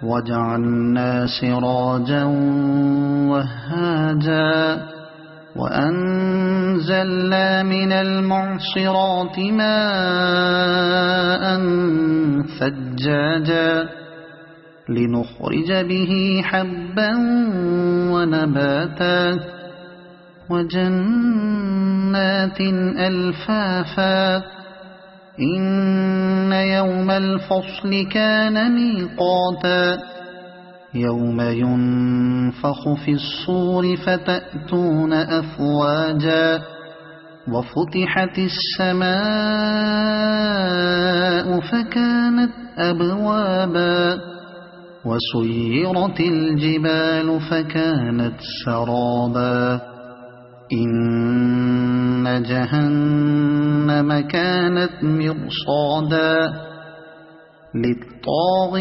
وجعلنا سراجا وهاجا وأنزلنا من المعصرات ماء ثجاجا لنخرج به حبا ونباتا وجنات ألفافا إن يوم الفصل كان ميقاتا يوم ينفخ في الصور فتأتون أفواجا وفتحت السماء فكانت أبوابا وسيرت الجبال فكانت سرابا إن جهنم كانت مرصادا للطاغين